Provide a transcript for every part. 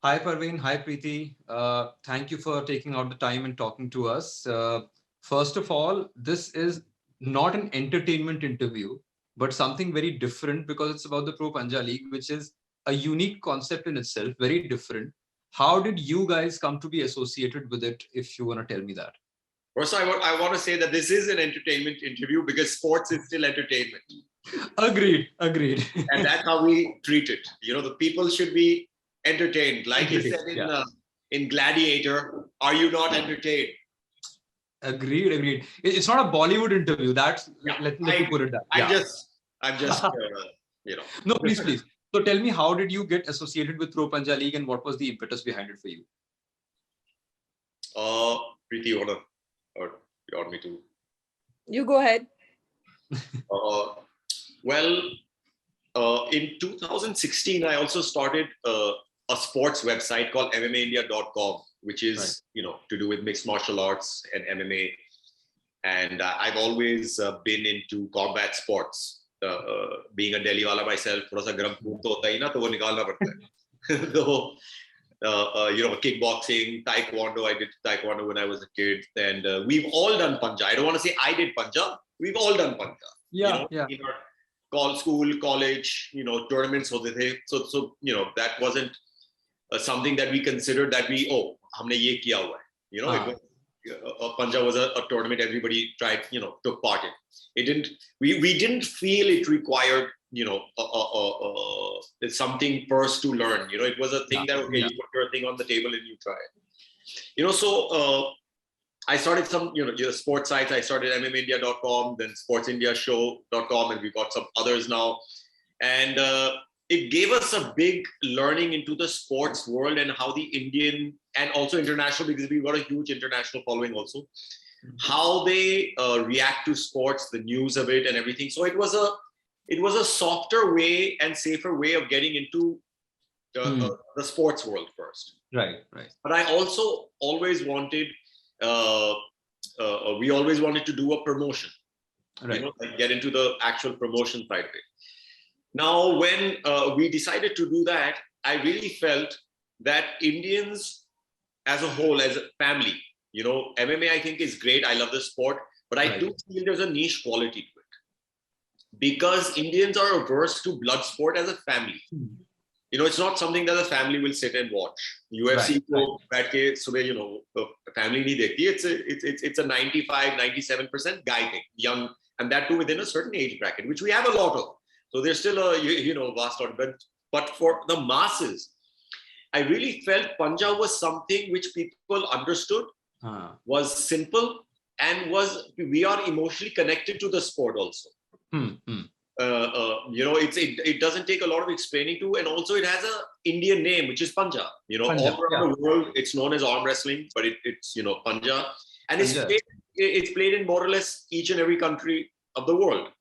Hi, Parvin. Hi, Preeti. Thank you for taking out the time and talking to us. First of all, this is not an entertainment interview, but something very different because it's about the Pro Panja League, which is a unique concept in itself, very different. How did you guys come to be associated with it, if you want to tell me that? First, I want to say that this is an entertainment interview because sports is still entertainment. Agreed, agreed. And that's how we treat it. The people should be entertained. Like he said in Gladiator, are you not entertained? Agreed, agreed. It's not a Bollywood interview. Let me put it that. I'm just, No, please, please. So tell me, how did you get associated with Pro Panja League and what was the impetus behind it for you? Preeti, you want me to? You go ahead. In 2016, I also started a sports website called MMAindia.com, which is, to do with mixed martial arts and MMA. And I've always been into combat sports. Being a Delhi wala myself, थोड़ा सा गर्म खून तो होता ही ना, तो वो निकालना पड़ता है. So, kickboxing, taekwondo. I did taekwondo when I was a kid, and we've all done panja. I don't want to say I did panja. We've all done panja. Yeah. In our school, college, tournaments. So that wasn't something that we considered that हमने ये किया हुआ है. Panja was a tournament everybody tried, took part in. It didn't. We didn't feel it required, something first to learn. It was a thing that you put your thing on the table and you try it. So I started some, sports sites. I started MMAindia.com, then SportsIndiaShow.com, and we've got some others now. And it gave us a big learning into the sports world and how the Indian and also international, because we've got a huge international following also, how they react to sports, the news of it and everything. So it was a softer way and safer way of getting into the sports world first. Right. But I also always wanted, we always wanted to do a promotion, right. Like get into the actual promotion side of it. Now, when we decided to do that, I really felt that Indians as a whole, as a family, MMA I think is great. I love the sport, but I do feel there's a niche quality to it because Indians are averse to blood sport as a family. It's not something that a family will sit and watch. UFC, family nahi dekhti. It's a 95-97% guy thing, young, and that too within a certain age bracket, which we have a lot of. So there's still a vast lot. But for the masses, I really felt Panja was something which people understood, was simple, and we are emotionally connected to the sport also. It doesn't take a lot of explaining to, and also it has a Indian name, which is Panja. All around the world, it's known as arm wrestling, but it's Panja, and it's played in more or less each and every country of the world.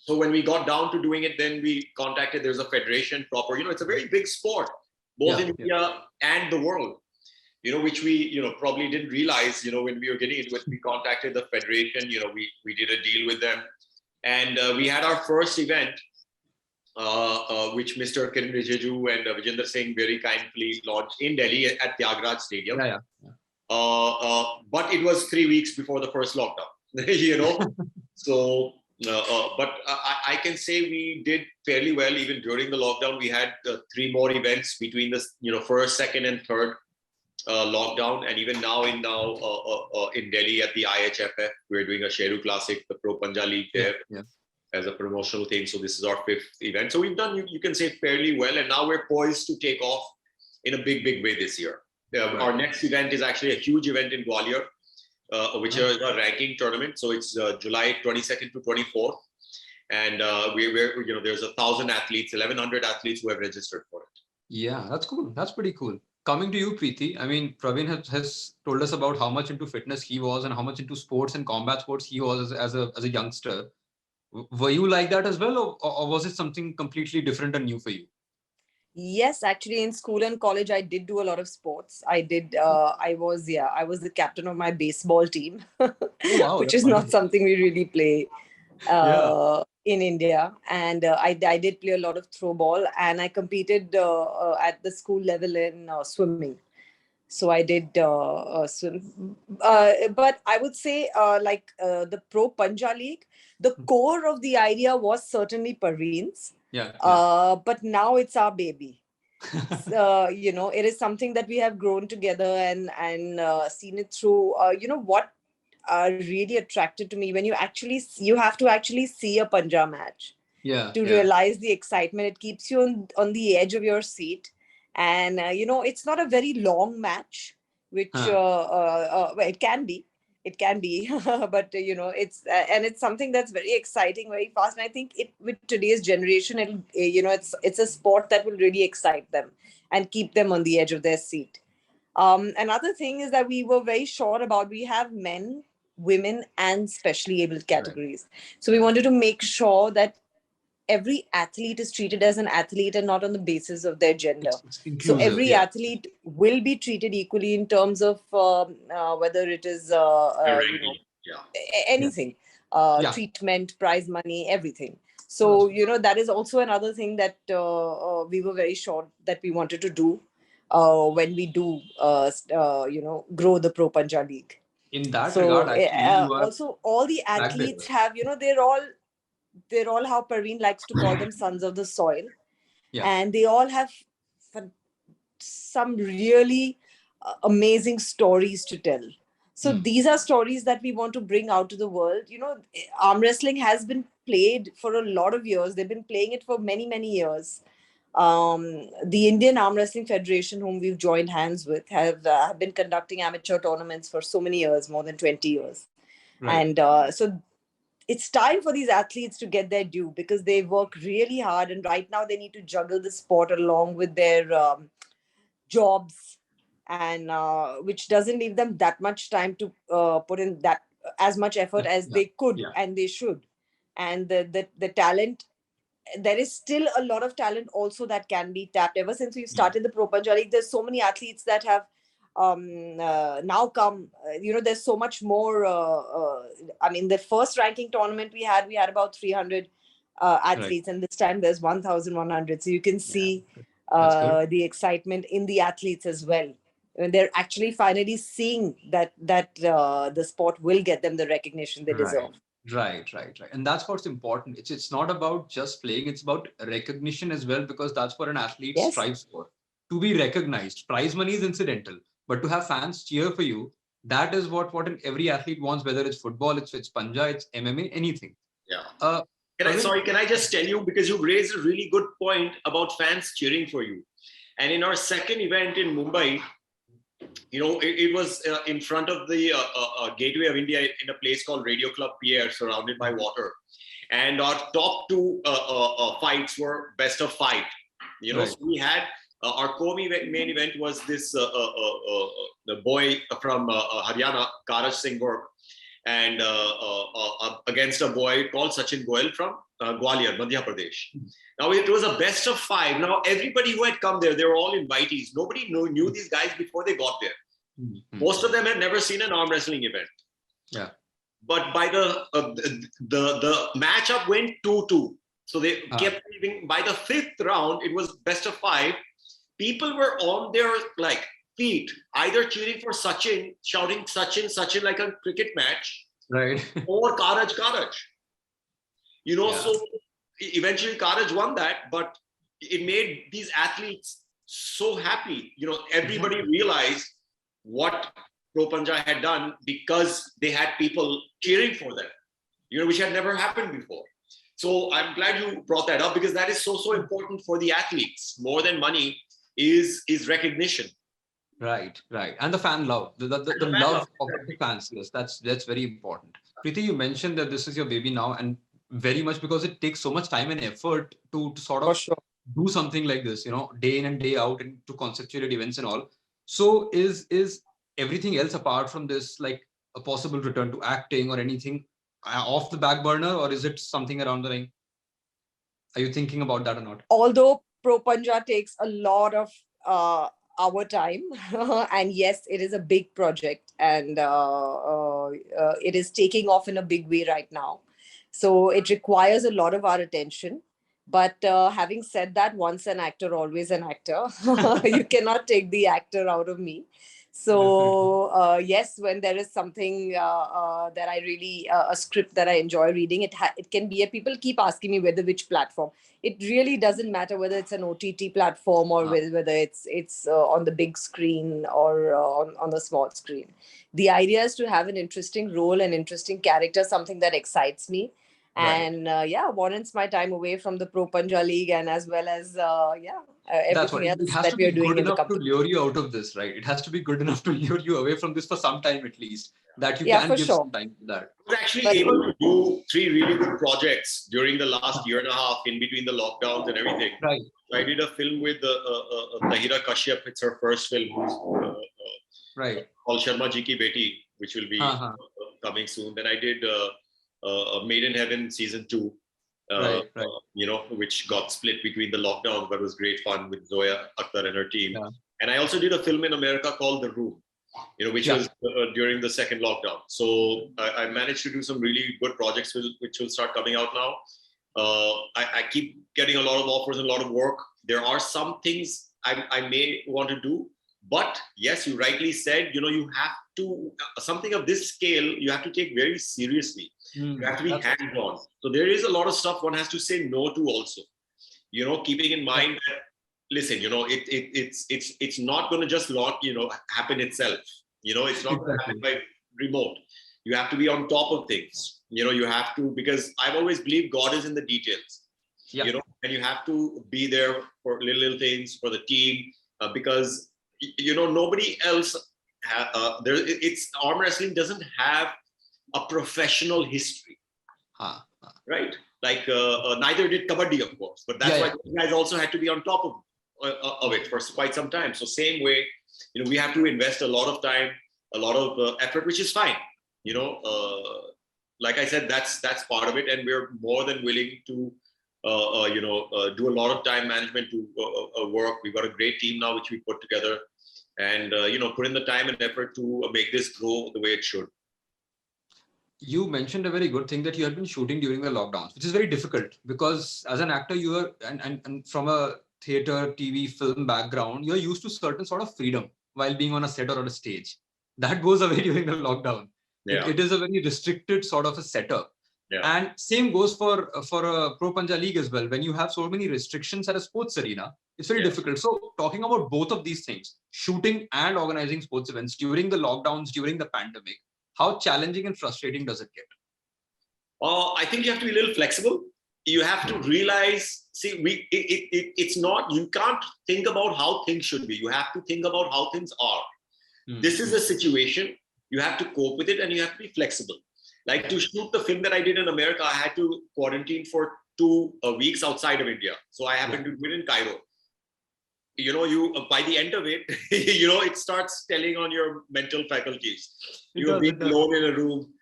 So when we got down to doing it, then we contacted. There's a federation proper. It's a very big sport, both in India and the world. Which we probably didn't realize. When we were getting into it, we contacted the federation. We did a deal with them. And we had our first event, which Mr. Kiran Rijiju and Vijender Singh very kindly launched in Delhi at Tyagraj Stadium. But it was 3 weeks before the first lockdown, So, but I can say we did fairly well even during the lockdown. We had 3 more events between the first, second, and third lockdown, and even now in Delhi at the IHFF, we're doing a Sheru Classic, the Pro Panja League there as a promotional thing. So this is our 5th event. So we've done, you can say, fairly well, and now we're poised to take off in a big way this year. Our next event is actually a huge event in Gwalior, which is a ranking tournament. So it's July 22nd to 24th, and we're there's 1,000 athletes, 1,100 athletes who have registered for it. Yeah, that's cool. That's pretty cool. Coming to you, Preeti, I mean, Parvin has told us about how much into fitness he was and how much into sports and combat sports he was as a youngster. Were you like that as well, or was it something completely different and new for you? Yes, actually, in school and college, I did do a lot of sports. I was the captain of my baseball team, wow, which is not something we really play. Yeah. in India, and I did play a lot of throw ball, and I competed at the school level in swimming. So I did swim, but I would say the Pro Panja League, the core of the idea was certainly Parvin's, Yeah. Yeah. but now it's our baby. It is something that we have grown together and seen it through. What really attracted to me, when you have to actually see a Panja match Yeah. to Yeah. realize the excitement. It keeps you on the edge of your seat. And, it's not a very long match, which, Huh. well, it can be. It can be, but and it's something that's very exciting, very fast. And I think it with today's generation, it's a sport that will really excite them and keep them on the edge of their seat. Another thing is that we were very sure about, we have men, women, and specially able Right. categories. So we Right. wanted to make sure that every athlete is treated as an athlete and not on the basis of their gender. It's So inclusive. every Yeah. athlete will be treated equally in terms of whether it is Already. Yeah. Yeah. anything, Yeah. treatment, prize money, everything. Oh, that's So that is also another thing that we were very sure that we wanted to do when we do grow the Pro Panja League. in that regard, So actually, you are also all the flag athletes bearer. have, they're all how Parveen likes to call them, sons of the soil, Yeah. and they all have fun- some really amazing stories to tell. So Hmm. these are stories that we want to bring out to the world. Arm wrestling has been played for a lot of years. They've been playing it for many, many years. The Indian Arm Wrestling Federation, whom we've joined hands with, have been conducting amateur tournaments for so many years, more than 20 years. Right. And so it's time for these athletes to get their due, because they work really hard, and right now they need to juggle the sport along with their jobs, and which doesn't leave them that much time to put in that as much effort as Yeah. they could Yeah. and they should. And the talent, there is still a lot of talent also that can be tapped. Ever since we Yeah. started the Pro Panja League, there's so many athletes that have now come. There's so much more. I mean, the first ranking tournament we had about 300 Right. athletes, and this time there's 1,100. So you can Yeah. see That's good. the excitement in the athletes as well. When they're actually finally seeing that the sport will get them the recognition they Right. deserve. Right. Right. Right. And that's what's important. It's not about just playing. It's about recognition as well, because that's what an athlete Yes. strives for. To be recognized. Prize money is incidental, but to have fans cheer for you, that is what every athlete wants. Whether it's football, it's panja, it's MMA, anything. Yeah. Uh, Parvin, Can I just tell you, because you raised a really good point about fans cheering for you. And in our second event in Mumbai, it was in front of the Gateway of India in a place called Radio Club Pierre, surrounded by water. And our top two fights were best of five. Right. So we had our co-main event was this the boy from Haryana, Karaj Singh Burke, and against a boy called Sachin Goel from Gwalior, Madhya Pradesh. Now it was a best of five. Now everybody who had come there, they were all invitees. Nobody knew these guys before they got there. Mm-hmm. Most of them had never seen an arm wrestling event. Yeah. But by the matchup went 2-2. So they kept leaving. By the fifth round, it was best of five. People were on their feet, either cheering for Sachin, shouting Sachin, Sachin like a cricket match, Right. or Karaj, Karaj. Yeah. So eventually Karaj won that, but it made these athletes so happy. Everybody realized what Pro Panja had done because they had people cheering for them, which had never happened before. So I'm glad you brought that up, because that is so important for the athletes. More than money is recognition. Right. And the fan love, the love of the fans. Yes, that's very important. Preeti, you mentioned that this is your baby now, and very much because it takes so much time and effort to sort For of sure. do something like this, day in and day out, and to conceptuate events and all. So is everything else apart from this like a possible return to acting or anything off the back burner, or is it something around the line? Are you thinking about that or not? Although Pro Panja takes a lot of our time, and yes, it is a big project, and it is taking off in a big way right now. So it requires a lot of our attention. But having said that, once an actor, always an actor. You cannot take the actor out of me. Definitely. So yes, when there is something that I really a script that I enjoy reading, it can be. People keep asking me which platform. It really doesn't matter whether it's an OTT platform or Ah, whether it's on the big screen or on the small screen. The idea is to have an interesting role, an interesting character, something that excites me, right. and yeah, warrants my time away from the Pro Panja League, and as well as That's what everything it else has that to we are be doing good in the enough to company. lure you out of this, right? It has to be good enough to lure you away from this for some time at least, that you Yeah, can for give some sure. time to that. I was actually But able to do three really good projects during the last Ah, year and a half in between the lockdowns and everything. right, I did a film with Tahira Kashyap. It's her first film, right. called Sharma Ji Ki Beti, which will be Uh-huh. coming soon. Then I did Made in Heaven season 2, Right, right. which got split between the lockdowns, but was great fun with Zoya Akhtar and her team. Yeah. And I also did a film in America called The Room, which Yeah. was during the second lockdown. So I managed to do some really good projects which will start coming out now. I keep getting a lot of offers and a lot of work. There are some things I may want to do, but yes, you rightly said, you have to, something of this scale, you have to take very seriously. You have to be That's what. hands-on. So there is a lot of stuff one has to say no to also. Keeping in Yeah. mind that, listen, it's not going to just happen itself. It's not going to happen Exactly. by remote. You have to be on top of things. You have to, because I've always believed God is in the details. Yeah. And you have to be there for little things for the team, because nobody else. It's arm wrestling doesn't have a professional history, Huh. Huh. right? Like neither did kabaddi, of course, but that's Yeah, why yeah. those guys also had to be on top of it for quite some time. So same way, we have to invest a lot of time, a lot of effort, which is fine. Like I said, that's part of it, and we're more than willing to do a lot of time management to work. We've got a great team now which we put together, and put in the time and effort to make this grow the way it should. You mentioned a very good thing that you had been shooting during the lockdowns, which is very difficult because as an actor, you are, and from a theater, TV, film background, you're used to certain sort of freedom while being on a set or on a stage. That goes away during the lockdown. Yeah, It is a very restricted sort of a setup. yeah, And same goes for a Pro Panja League as well. When you have so many restrictions at a sports arena, it's very yeah. difficult. So talking about both of these things, shooting and organizing sports events during the lockdowns, during the pandemic, how challenging and frustrating does it get? I think you have to be a little flexible. You have to realize, see, it's not, you can't think about how things should be. You have to think about how things are. This is a situation, you have to cope with it, and you have to be flexible. Like to shoot the film that I did in America, I had to quarantine for 2 weeks outside of India. So I happened to do it in Cairo. You by the end of it, it starts telling on your mental faculties. You're being It does. alone in a room,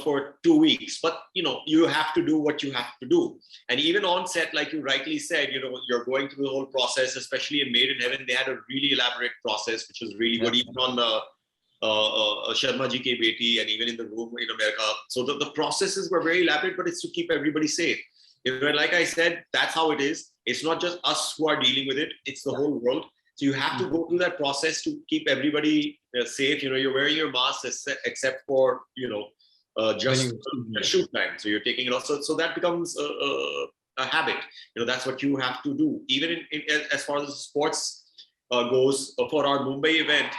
for 2 weeks, but you have to do what you have to do. And even on set, like you rightly said, you're going through the whole process, especially in Made in Heaven, they had a really elaborate process, which was really good, even on Sharma Ji Ki Beti, and even in The Room in America. So the processes were very elaborate, but it's to keep everybody safe. And like I said, that's how it is. It's not just us who are dealing with it, it's the whole world. So you have to go through that process to keep everybody safe. You're wearing your mask except for, just shoot time. So you're taking it off. So that becomes a habit. That's what you have to do. Even as far as sports goes, for our Mumbai event,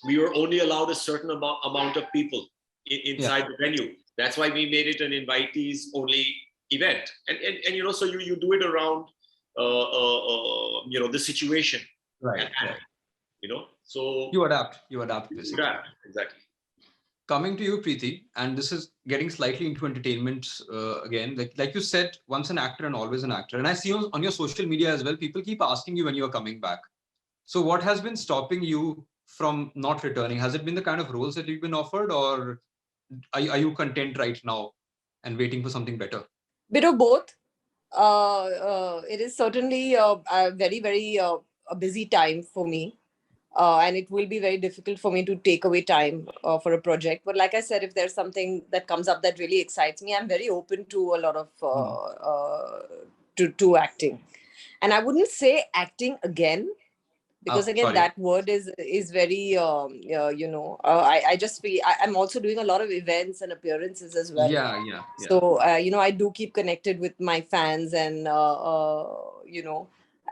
we were only allowed a certain amount of people inside the venue. That's why we made it an invitees only event. And so you do it around the situation. Right. So You adapt basically. exactly. Coming to you, Preeti, and this is getting slightly into entertainment again. Like you said, once an actor and always an actor. And I see on your social media as well, people keep asking you when you are coming back. So what has been stopping you from not returning? Has it been the kind of roles that you've been offered, or are you content right now and waiting for something better? bit of both. It is certainly a very, very a busy time for me. and it will be very difficult for me to take away time for a project. But like I said, if there's something that comes up that really excites me, I'm very open to a lot of to acting. And I wouldn't say acting again, because again Sorry. that word is very I just feel I'm also doing a lot of events and appearances as well. Yeah. So I do keep connected with my fans, and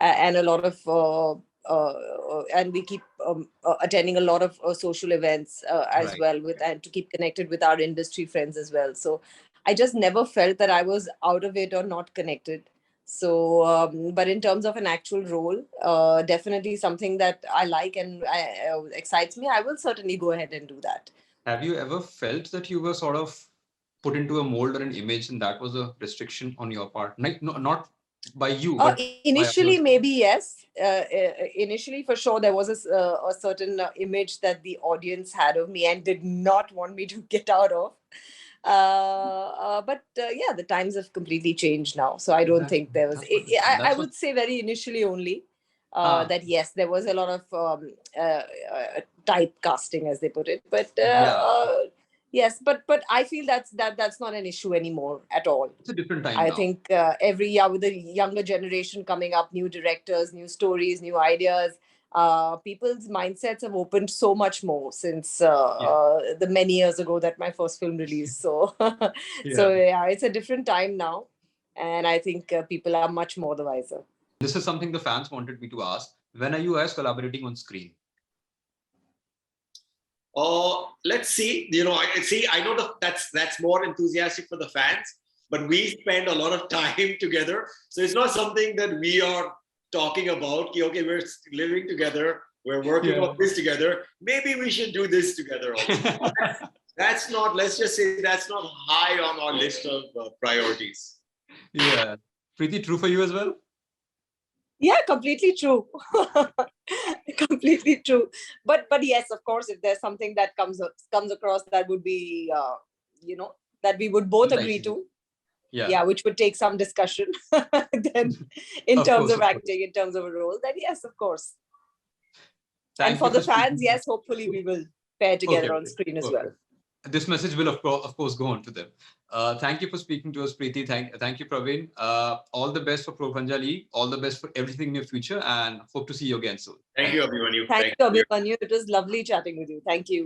and a lot of and we keep attending a lot of social events as Right. well, with and to keep connected with our industry friends as well. So I just never felt that I was out of it or not connected. So but in terms of an actual role, definitely something that I like and excites me, I will certainly go ahead and do that. Have you ever felt that you were sort of put into a mold or an image, and that was a restriction on your part? Like, no, not by you, but by Initially, others? maybe yes. Initially, for sure, there was a certain image that the audience had of me and did not want me to get out of. But yeah, the times have completely changed now. So I don't That, think there was. that's wonderful. I That's what. would say very initially only Ah, that yes, there was a lot of typecasting, as they put it. But yeah. yes, but I feel that's not an issue anymore at all. It's a different time I now. think every year with the younger generation coming up, new directors, new stories, new ideas, people's mindsets have opened so much more since Yeah. the many years ago that my first film released. So, Yeah. so yeah, it's a different time now, and I think people are much more the wiser. This is something the fans wanted me to ask. When are you guys collaborating on screen? Let's see. I see. I know that's more enthusiastic for the fans, but we spend a lot of time together, so it's not something that we are talking about. Okay, we're living together, we're working on this together. Maybe we should do this together also. That's not. Let's just say that's not high on our list of priorities. Yeah. Preeti, true for you as well? Yeah, completely true. Completely true. But yes, of course, if there's something that comes across that would be that we would both agree Likely. to, Yeah. yeah, which would take some discussion, then in Of terms course, of of course. acting, in terms of a role, then yes, of course. And Thank for you the for fans, speaking. yes, hopefully we will pair Okay, together on okay. screen as well. Perfect. This message will, of course, go on to them. Thank you for speaking to us, Preeti. Thank you, Parvin. All the best for Pro Panja League. All the best for everything in your future, and hope to see you again soon. Thank you, everyone. Thank you, Abhimanyu. It was lovely chatting with you. Thank you.